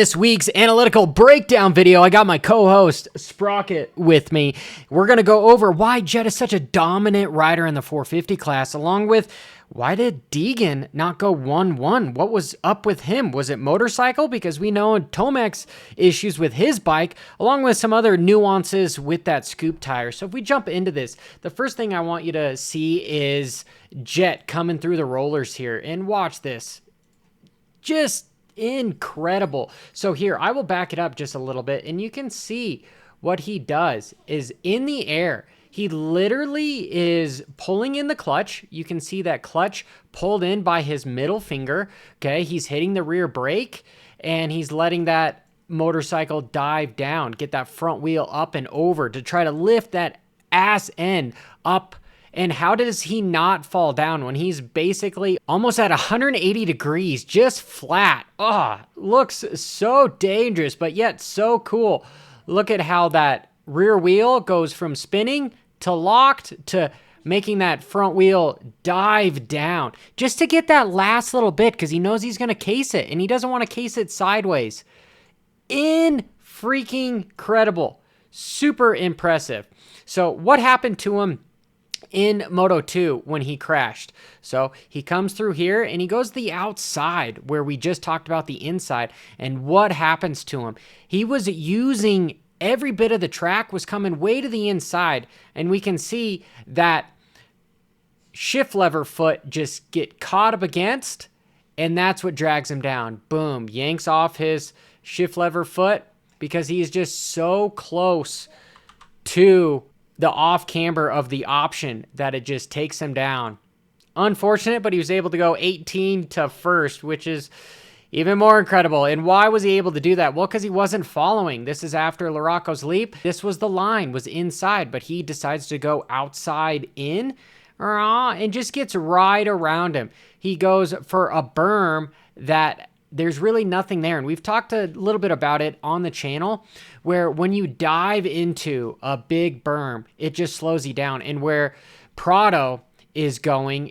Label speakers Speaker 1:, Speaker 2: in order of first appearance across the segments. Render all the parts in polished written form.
Speaker 1: This week's analytical breakdown video, I got my co-host Sprocket with me. We're going to go over why Jett is such a dominant rider in the 450 class, along with why did Deegan not go 1-1? What was up with him? Was it motorcycle? Because we know Tomac's issues with his bike, along with some other nuances with that scoop tire. So if we jump into this, the first thing I want you to see is Jett coming through the rollers here. And watch this. Just incredible. So here, I will back it up just a little bit, and you can see what he does is in the air. He literally is pulling in the clutch. You can see that clutch pulled in by his middle finger. Okay, he's hitting the rear brake, and he's letting that motorcycle dive down, get that front wheel up and over to try to lift that ass end up. And how does he not fall down when he's basically almost at 180 degrees, just flat? Looks so dangerous, but yet so cool. Look at how that rear wheel goes from spinning to locked to making that front wheel dive down just to get that last little bit because he knows he's going to case it and he doesn't want to case it sideways. Freaking incredible. Super impressive. So what happened to him in Moto 2 when he crashed? So he comes through here and he goes the outside where we just talked about the inside. And what happens to him? He was using every bit of the track, was coming way to the inside, and we can see that shift lever foot just get caught up against, and that's what drags him down. Boom, yanks off his shift lever foot because he is just so close to the off camber of the option that it just takes him down. Unfortunate, but he was able to go 18 to first, which is even more incredible. And why was he able to do that? Well, because he wasn't following. This is after Larocco's leap. This was the line, was inside, but he decides to go outside in and just gets right around him. He goes for a berm that there's really nothing there. And we've talked a little bit about it on the channel where when you dive into a big berm, it just slows you down. And where Prado is going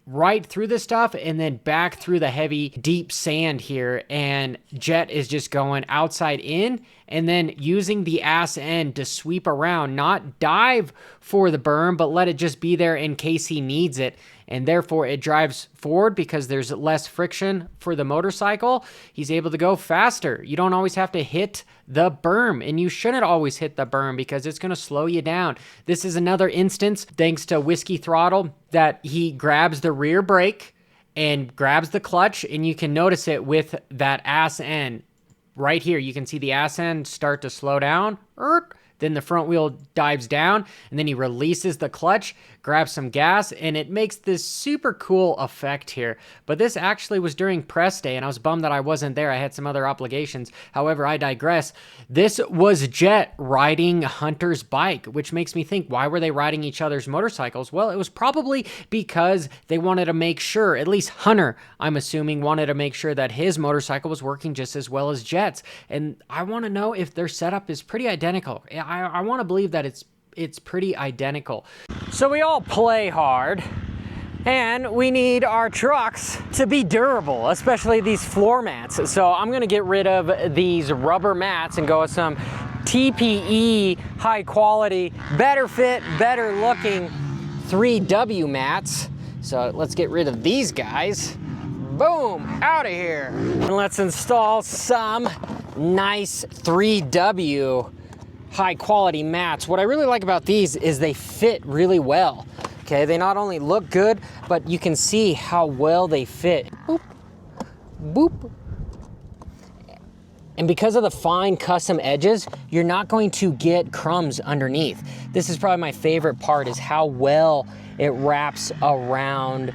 Speaker 1: right through the stuff and then back through the heavy, deep sand here. And Jett is just going outside in and then using the ass end to sweep around, not dive for the berm, but let it just be there in case he needs it. And therefore it drives forward because there's less friction for the motorcycle. He's able to go faster. You don't always have to hit the berm, and you shouldn't always hit the berm because it's going to slow you down. This is another instance, thanks to Whiskey Throttle, that he grabs the rear brake and grabs the clutch, and you can notice it with that ass end. Right here, you can see the ass end start to slow down. Then the front wheel dives down, and then he releases the clutch, grabs some gas, and it makes this super cool effect here. But this actually was during press day, and I was bummed that I wasn't there. I had some other obligations. However, I digress. This was Jett riding Hunter's bike, which makes me think, why were they riding each other's motorcycles? Well, it was probably because they wanted to make sure, at least Hunter, I'm assuming, wanted to make sure that his motorcycle was working just as well as Jett's. And I want to know if their setup is pretty identical. I want to believe that it's pretty identical. So we all play hard, and we need our trucks to be durable, especially these floor mats. So I'm going to get rid of these rubber mats and go with some TPE, high quality, better fit, better looking 3W mats. So let's get rid of these guys. Boom, out of here. And let's install some nice 3W high quality mats. What I really like about these is they fit really well. Okay, they not only look good, but you can see how well they fit. Boop, boop. And because of the fine custom edges, you're not going to get crumbs underneath. This is probably my favorite part, is how well it wraps around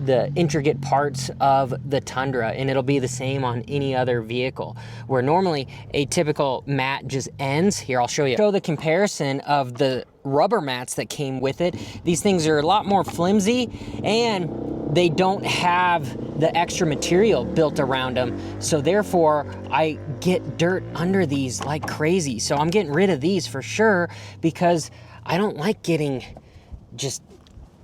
Speaker 1: the intricate parts of the Tundra, and it'll be the same on any other vehicle. Where normally a typical mat just ends. Here, I'll show you. Show the comparison of the rubber mats that came with it. These things are a lot more flimsy, and they don't have the extra material built around them. So therefore, I get dirt under these like crazy. So I'm getting rid of these for sure because I don't like getting just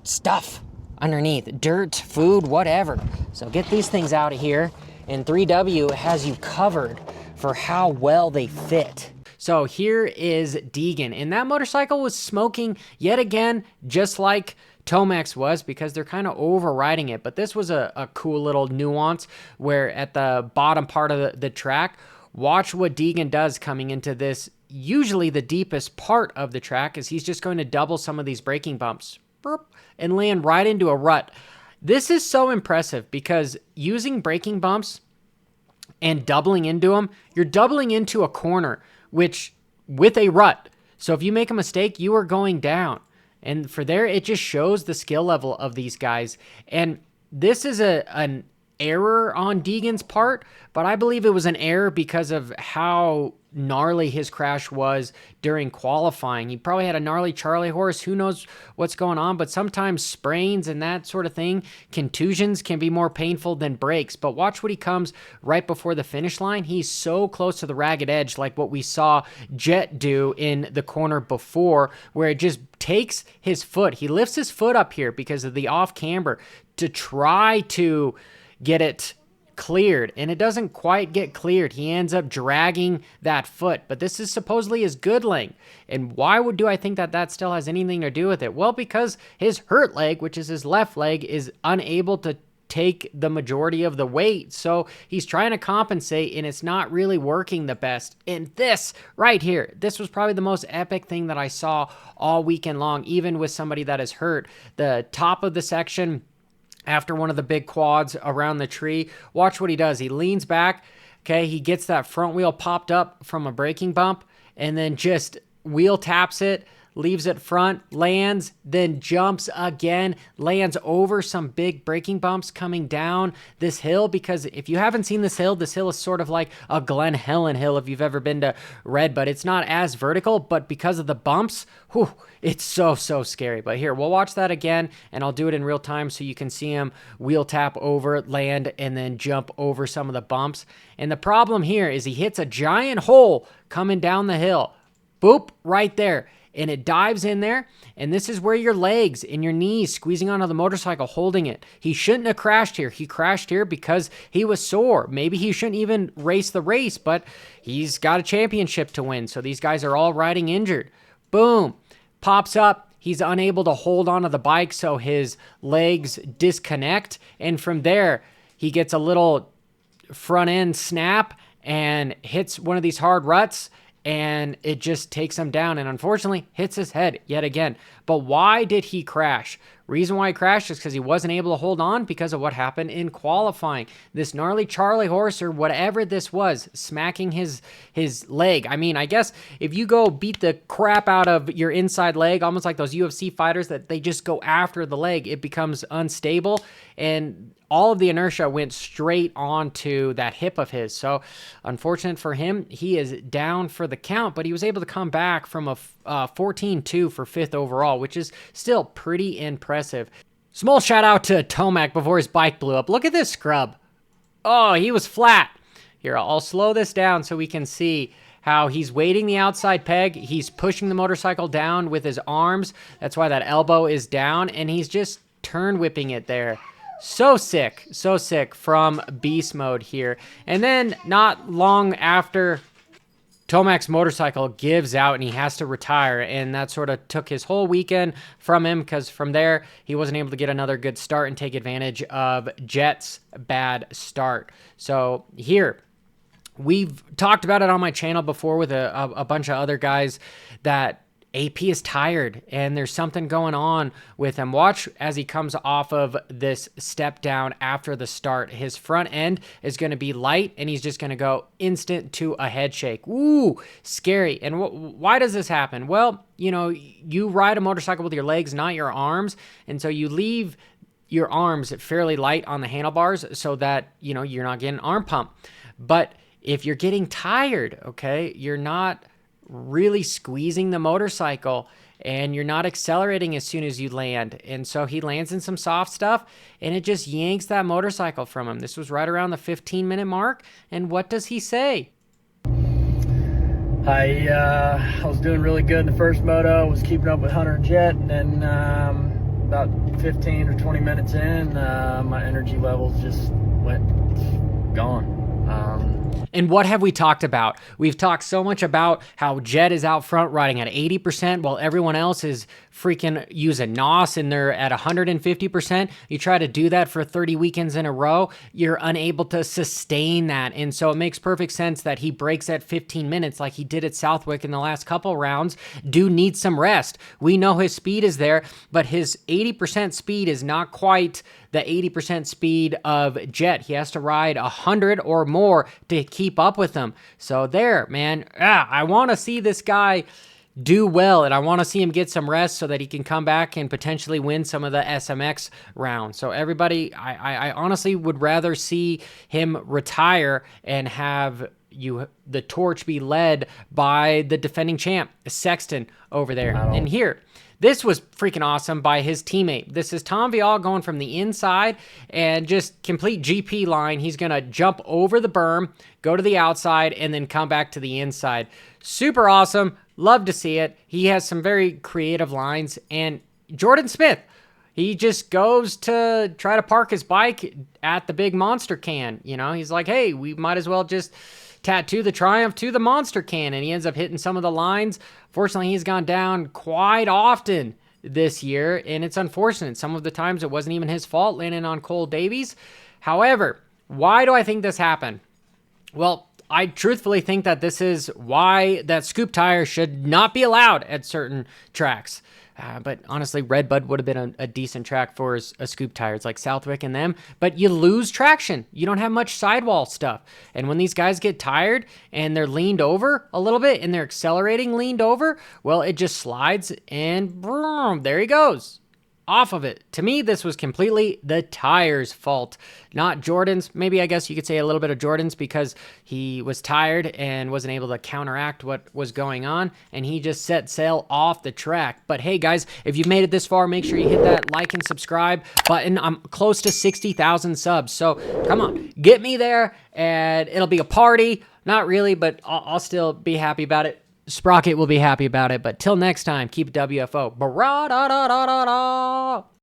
Speaker 1: stuff underneath, dirt, food, whatever. So get these things out of here. and 3W has you covered for how well they fit. So here is Deegan, and that motorcycle was smoking yet again, just like Tomac's was, because they're kind of overriding it. But this was a cool little nuance where at the bottom part of the track, watch what Deegan does coming into this, usually the deepest part of the track, is he's just going to double some of these braking bumps and land right into a rut. This is so impressive because using braking bumps and doubling into them, you're doubling into a corner, which with a rut. So if you make a mistake, you are going down. And for there, it just shows the skill level of these guys. And this is an error on Deegan's part, but I believe it was an error because of how gnarly his crash was during qualifying. He probably had a gnarly Charlie horse. Who knows what's going on, but sometimes sprains and that sort of thing, contusions can be more painful than breaks. But watch what he comes right before the finish line. He's so close to the ragged edge, like what we saw Jett do in the corner before, where it just takes his foot. He lifts his foot up here because of the off camber to try to get it cleared, and it doesn't quite get cleared. He ends up dragging that foot, but this is supposedly his good leg. And why do I think that still has anything to do with it? Well, because his hurt leg, which is his left leg, is unable to take the majority of the weight. So he's trying to compensate, and it's not really working the best. And this right here, this was probably the most epic thing that I saw all weekend long, even with somebody that is hurt. The top of the section, after one of the big quads around the tree, watch what he does. He leans back, okay? He gets that front wheel popped up from a braking bump and then just wheel taps it, leaves it front, lands, then jumps again, lands over some big braking bumps coming down this hill. Because if you haven't seen this hill is sort of like a Glen Helen hill if you've ever been to Red Bud. It's not as vertical, but because of the bumps, whew, it's so scary. But here, we'll watch that again, and I'll do it in real time so you can see him wheel tap over, land, and then jump over some of the bumps. And the problem here is he hits a giant hole coming down the hill. Boop, right there. And it dives in there, and this is where your legs and your knees squeezing onto the motorcycle, holding it. He shouldn't have crashed here. He crashed here because he was sore. Maybe he shouldn't even race the race, but he's got a championship to win, so these guys are all riding injured. Boom. Pops up. He's unable to hold onto the bike, so his legs disconnect, and from there, he gets a little front end snap and hits one of these hard ruts, and it just takes him down and unfortunately hits his head yet again. But why did he crash? Reason why he crashed is because he wasn't able to hold on because of what happened in qualifying. This gnarly Charlie horse or whatever this was, smacking his leg. I mean, I guess if you go beat the crap out of your inside leg, almost like those UFC fighters that they just go after the leg, it becomes unstable, and all of the inertia went straight onto that hip of his. So unfortunate for him, he is down for the count, but he was able to come back from a 14-2 for 5th overall, which is still pretty impressive. Small shout out to Tomac before his bike blew up. Look at this scrub. Oh, he was flat. Here, I'll slow this down so we can see how he's weighting the outside peg. He's pushing the motorcycle down with his arms. That's why that elbow is down, and he's just turn whipping it there. So sick from beast mode here. And then not long after, Tomac's motorcycle gives out and he has to retire, and that sort of took his whole weekend from him, because from there he wasn't able to get another good start and take advantage of Jett's bad start. So here, we've talked about it on my channel before with a bunch of other guys that AP is tired and there's something going on with him. Watch as he comes off of this step down after the start. His front end is going to be light and he's just going to go instant to a head shake. Ooh, scary. And why does this happen? Well, you know, you ride a motorcycle with your legs, not your arms. And so you leave your arms fairly light on the handlebars so that, you know, you're not getting arm pump. But if you're getting tired, okay, you're not really squeezing the motorcycle and you're not accelerating as soon as you land. And so he lands in some soft stuff and it just yanks that motorcycle from him. This was right around the 15-minute mark. And what does he say?
Speaker 2: I was doing really good in the first moto, was keeping up with Hunter and Jett, and then about 15 or 20 minutes in, my energy levels just went gone.
Speaker 1: And what have we talked about? We've talked so much about how Jett is out front riding at 80% while everyone else is freaking using NOS and they're at 150%. You try to do that for 30 weekends in a row, you're unable to sustain that. And so it makes perfect sense that he breaks at 15 minutes like he did at Southwick in the last couple rounds. Do need some rest. We know his speed is there, but his 80% speed is not quite the 80% speed of Jett. He has to ride 100 or more to keep up with him. So there, man, I want to see this guy do well, and I want to see him get some rest so that he can come back and potentially win some of the SMX rounds. So everybody, I honestly would rather see him retire and have the torch be led by the defending champ, Sexton, over there. And here, this was freaking awesome by his teammate. This is Tom Vialle going from the inside and just complete GP line. He's going to jump over the berm, go to the outside, and then come back to the inside. Super awesome. Love to see it. He has some very creative lines. And Jordan Smith, he just goes to try to park his bike at the big monster can. You know, he's like, hey, we might as well just tattoo the Triumph to the monster can. And he ends up hitting some of the lines. Fortunately, he's gone down quite often this year, and it's unfortunate. Some of the times it wasn't even his fault landing on Cole Davies. However, why do I think this happened? Well, I truthfully think that this is why that scoop tire should not be allowed at certain tracks. But honestly, Red Bud would have been a decent track for a scoop tire. It's like Southwick and them, but you lose traction. You don't have much sidewall stuff. And when these guys get tired and they're leaned over a little bit and they're accelerating leaned over, well, it just slides and boom, there he goes. Off of it. To me, this was completely the tire's fault, not Jordan's. Maybe I guess you could say a little bit of Jordan's because he was tired and wasn't able to counteract what was going on, and he just set sail off the track. But hey, guys, if you've made it this far, make sure you hit that like and subscribe button. I'm close to 60,000 subs, so come on, get me there, and it'll be a party. Not really, but I'll still be happy about it. Sprocket will be happy about it, but till next time, keep it WFO. Ba-ra-da-da-da-da-da.